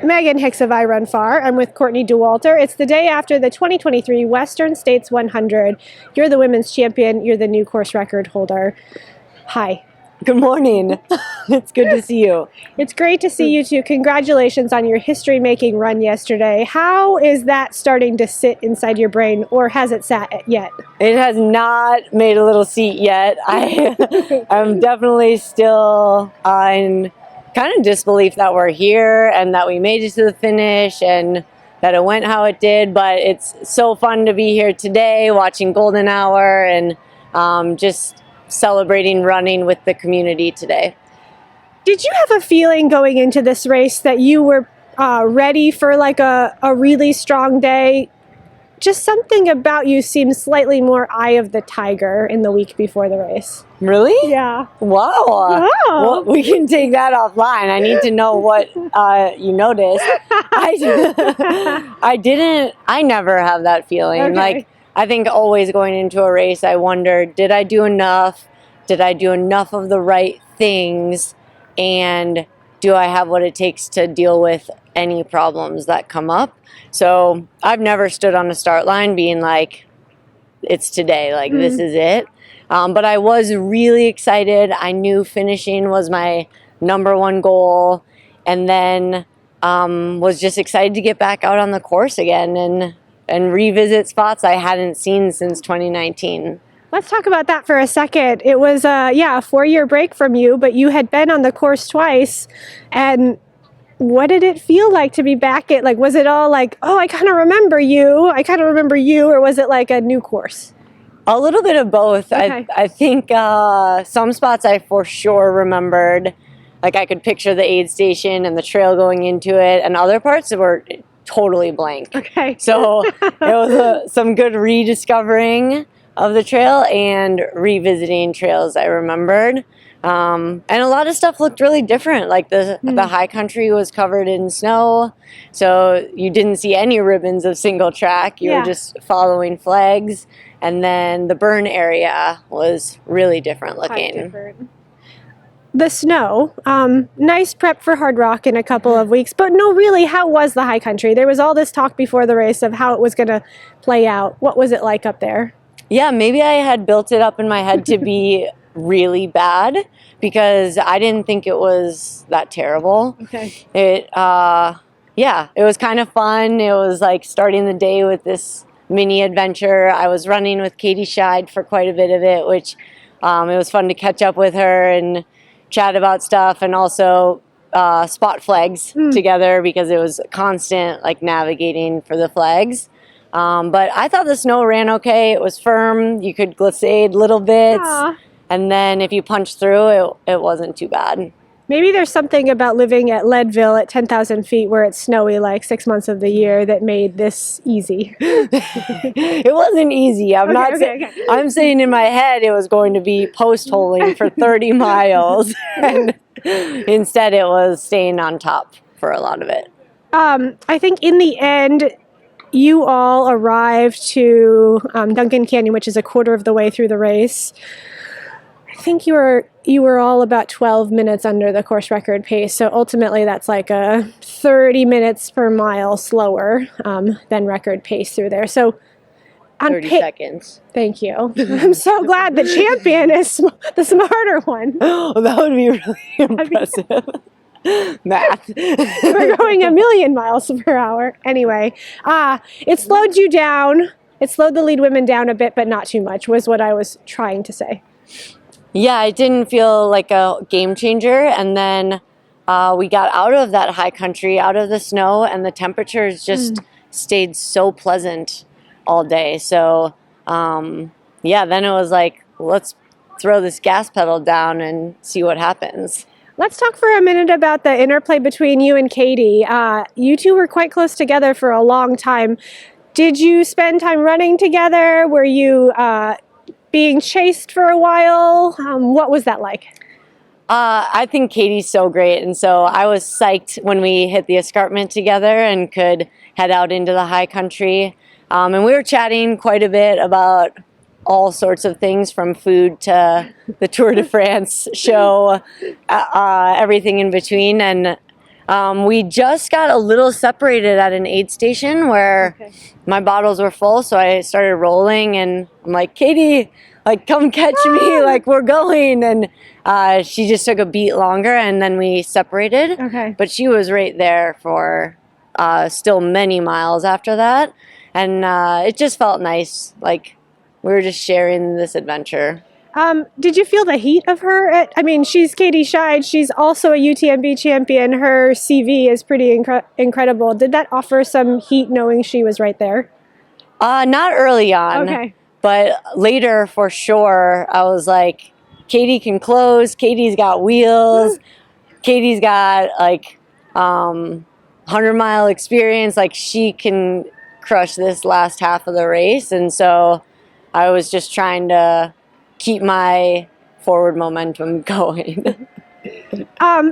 Megan Hicks of I Run Far. I'm with Courtney Dauwalter. It's the day after the 2023 Western States 100. You're the women's champion. You're the new course record holder. Hi. Good morning. It's good to see you. It's great to see you too. Congratulations on your history-making run yesterday. How is that starting to sit inside your brain, or has it sat yet? It has not made a little seat yet. I'm definitely still in kind of disbelief that we're here and that we made it to the finish and that it went how it did. But it's so fun to be here today watching Golden Hour and just celebrating running with the community today. Did you have a feeling going into this race that you were ready for like a really strong day? Just something about you seemed slightly more eye of the tiger in the week before the race. Really? Yeah. Wow. Oh. Well, we can take that offline. I need to know what you noticed. I never have that feeling. Okay. Like, I think always going into a race, I wonder, did I do enough? Did I do enough of the right things? And do I have what it takes to deal with any problems that come up? So I've never stood on a start line being like, it's today, like this is it. But I was really excited. I knew finishing was my #1 goal. And then was just excited to get back out on the course again and revisit spots I hadn't seen since 2019. Let's talk about that for a second. It was a 4-year break from you, but you had been on the course twice. And what did it feel like to be back at, like, was it all like, oh, I kind of remember you, or was it like a new course? A little bit of both. Okay. I think some spots I for sure remembered. Like, I could picture the aid station and the trail going into it, and other parts were totally blank. Okay. So it was some good rediscovering of the trail and revisiting trails I remembered. And a lot of stuff looked really different. Like the high country was covered in snow, so you didn't see any ribbons of single track. You were just following flags. And then the burn area was really different looking. The snow, nice prep for Hardrock in a couple of weeks, but no, really, how was the high country? There was all this talk before the race of how it was going to play out. What was it like up there? Yeah, maybe I had built it up in my head to be really bad because I didn't think it was that terrible. Okay. It was kind of fun. It was like starting the day with this mini adventure. I was running with Katie Schide for quite a bit of it, which it was fun to catch up with her and chat about stuff, and also spot flags together because it was constant like navigating for the flags. But I thought the snow ran okay. It was firm. You could glissade little bits. Aww. And then if you punched through, it wasn't too bad. Maybe there's something about living at Leadville at 10,000 feet where it's snowy like 6 months of the year that made this easy. It wasn't easy. I'm saying in my head it was going to be post-holing for 30 miles. And instead it was staying on top for a lot of it. I think in the end, you all arrived to Duncan Canyon, which is a quarter of the way through the race. I think you were all about 12 minutes under the course record pace. So ultimately that's like a 30 minutes per mile slower than record pace through there. So 30 seconds. Thank you. I'm so glad the champion is the smarter one. Oh, that would be really impressive. Math. We're going 1,000,000 miles per hour. Anyway, it slowed you down. It slowed the lead women down a bit, but not too much, was what I was trying to say. Yeah, it didn't feel like a game changer. And then we got out of that high country, out of the snow, and the temperatures just stayed so pleasant all day. So, then it was like, let's throw this gas pedal down and see what happens. Let's talk for a minute about the interplay between you and Katie. You two were quite close together for a long time. Did you spend time running together? Were you being chased for a while? What was that like? I think Katie's so great, and so I was psyched when we hit the escarpment together and could head out into the high country. And we were chatting quite a bit about all sorts of things, from food to the Tour de France show, everything in between. And We just got a little separated at an aid station where my bottles were full, so I started rolling, and I'm like, Katie, like, come catch me, like, we're going. And she just took a beat longer, and then we separated. Okay. But she was right there for still many miles after that, and it just felt nice, like we were just sharing this adventure. Did you feel the heat of her? I mean, she's Katie Schide. She's also a UTMB champion. Her CV is pretty incredible. Did that offer some heat knowing she was right there? Not early on, Okay. but later for sure. I was like, Katie can close. Katie's got wheels. Katie's got like 100-mile experience. Like, she can crush this last half of the race. And so I was just trying to keep my forward momentum going.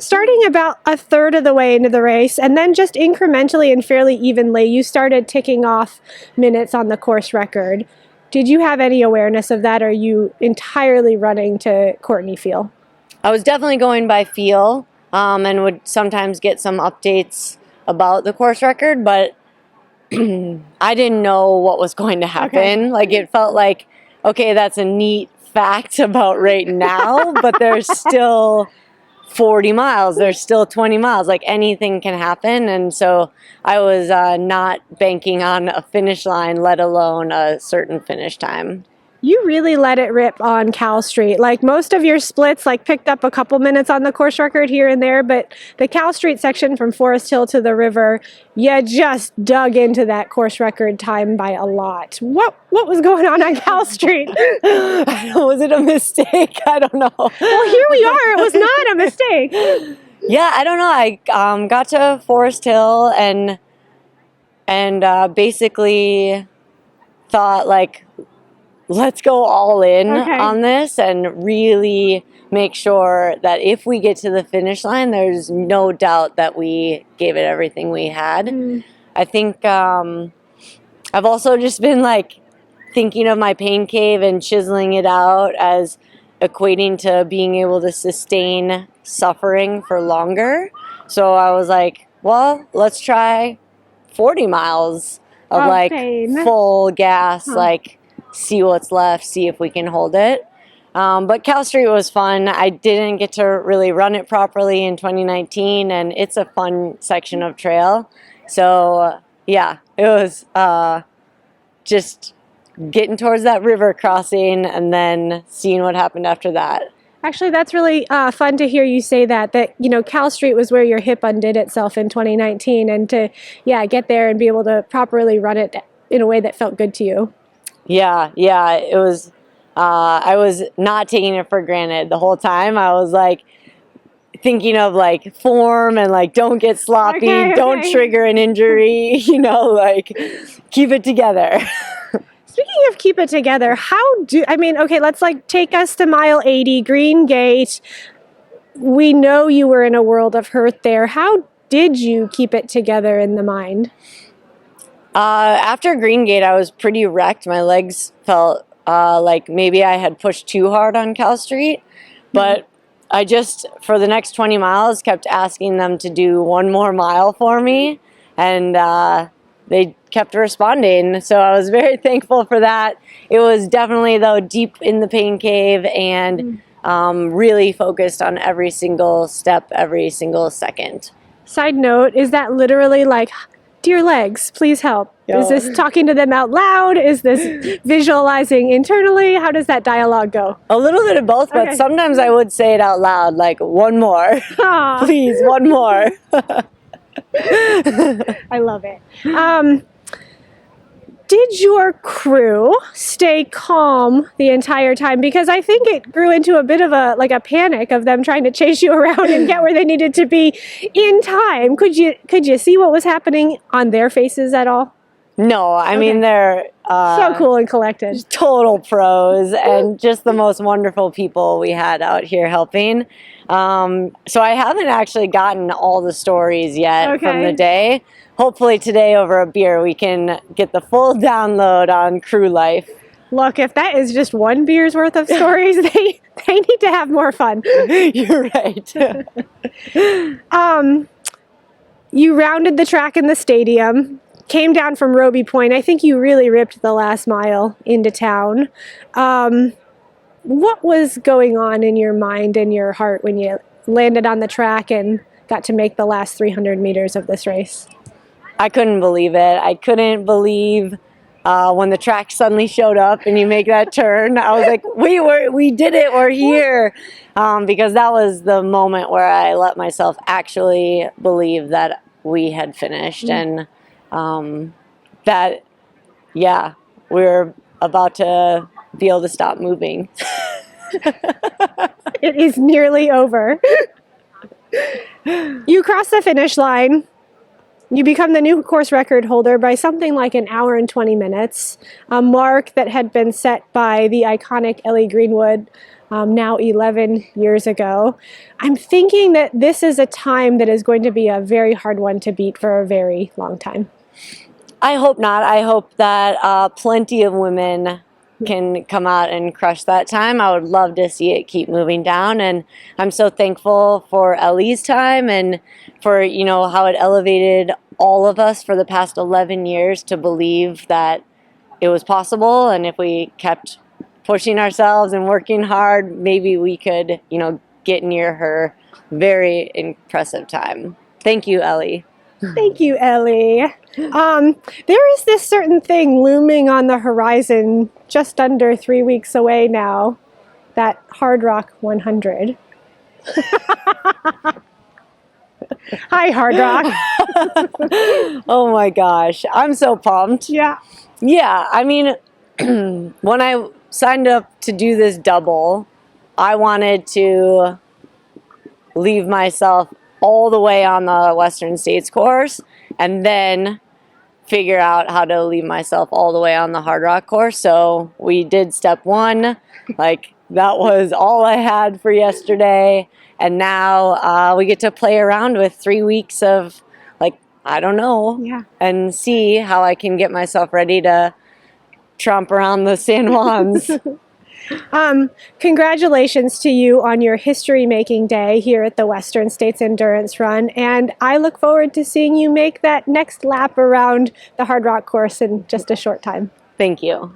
Starting about a third of the way into the race, and then just incrementally and fairly evenly, you started ticking off minutes on the course record. Did you have any awareness of that, or are you entirely running to Courtney feel? I was definitely going by feel, and would sometimes get some updates about the course record, but I didn't know what was going to happen. Okay. Like, it felt like, okay, that's a neat fact about right now, but there's still 40 miles, there's still 20 miles, like anything can happen. And so I was not banking on a finish line, let alone a certain finish time. You really let it rip on Cal Street. Like, most of your splits, like, picked up a couple minutes on the course record here and there, but the Cal Street section from Forest Hill to the river, you just dug into that course record time by a lot. What was going on Cal Street? Was it a mistake? I don't know. Well, here we are. It was not a mistake. Yeah, I don't know. I got to Forest Hill and basically thought, like, let's go all in on this and really make sure that if we get to the finish line, there's no doubt that we gave it everything we had. I think I've also just been, like, thinking of my pain cave and chiseling it out as equating to being able to sustain suffering for longer. So I was like, well, let's try 40 miles of full gas, like, see what's left, see if we can hold it. But Cal Street was fun. I didn't get to really run it properly in 2019, and it's a fun section of trail. So yeah, it was just getting towards that river crossing and then seeing what happened after that. Actually, that's really fun to hear you say that, you know, Cal Street was where your hip undid itself in 2019, and to, get there and be able to properly run it in a way that felt good to you. Yeah, it was, I was not taking it for granted the whole time. I was, like, thinking of, like, form and, like, don't get sloppy, don't trigger an injury, you know, like, keep it together. Speaking of keep it together, let's, like, take us to mile 80, Green Gate. We know you were in a world of hurt there. How did you keep it together in the mind? After Green Gate, I was pretty wrecked. My legs felt like maybe I had pushed too hard on Cal Street, but I just, for the next 20 miles, kept asking them to do one more mile for me, and they kept responding. So I was very thankful for that. It was definitely, though, deep in the pain cave and really focused on every single step, every single second. Side note, is that literally like, dear legs, please help? Is this talking to them out loud? Is this visualizing internally? How does that dialogue go? A little bit of both, but sometimes I would say it out loud, like, one more. Please, one more. I love it. Did your crew stay calm the entire time? Because I think it grew into a bit of a panic of them trying to chase you around and get where they needed to be in time. Could you see what was happening on their faces at all? No, I mean, they're so cool and collected. Total pros and just the most wonderful people we had out here helping. So I haven't actually gotten all the stories yet from the day. Hopefully today over a beer we can get the full download on crew life. Look, if that is just one beer's worth of stories, they need to have more fun. You're right. you rounded the track in the stadium, came down from Roby Point. I think you really ripped the last mile into town. What was going on in your mind and your heart when you landed on the track and got to make the last 300 meters of this race? I couldn't believe it. I couldn't believe when the track suddenly showed up and you make that turn. I was like, we did it, we're here. Because that was the moment where I let myself actually believe that we had finished and that, yeah, we were about to be able to stop moving. It is nearly over. You cross the finish line. You become the new course record holder by something like an hour and 20 minutes, a mark that had been set by the iconic Ellie Greenwood now 11 years ago. I'm thinking that this is a time that is going to be a very hard one to beat for a very long time. I hope not. I hope that plenty of women can come out and crush that time. I would love to see it keep moving down, and I'm so thankful for Ellie's time and for, you know, how it elevated all of us for the past 11 years to believe that it was possible, and if we kept pushing ourselves and working hard, maybe we could, you know, get near her very impressive time. Thank you, Ellie. Thank you, Ellie. There is this certain thing looming on the horizon just under 3 weeks away now, that Hardrock 100. Hi, Hardrock. Oh my gosh, I'm so pumped. Yeah. Yeah, I mean, when I signed up to do this double, I wanted to leave myself all the way on the Western States course and then figure out how to leave myself all the way on the Hardrock course. So we did step one, like that was all I had for yesterday. And now we get to play around with 3 weeks of, like, I don't know, Yeah. and see how I can get myself ready to tromp around the San Juans. Congratulations to you on your history-making day here at the Western States Endurance Run, and I look forward to seeing you make that next lap around the Hardrock course in just a short time. Thank you.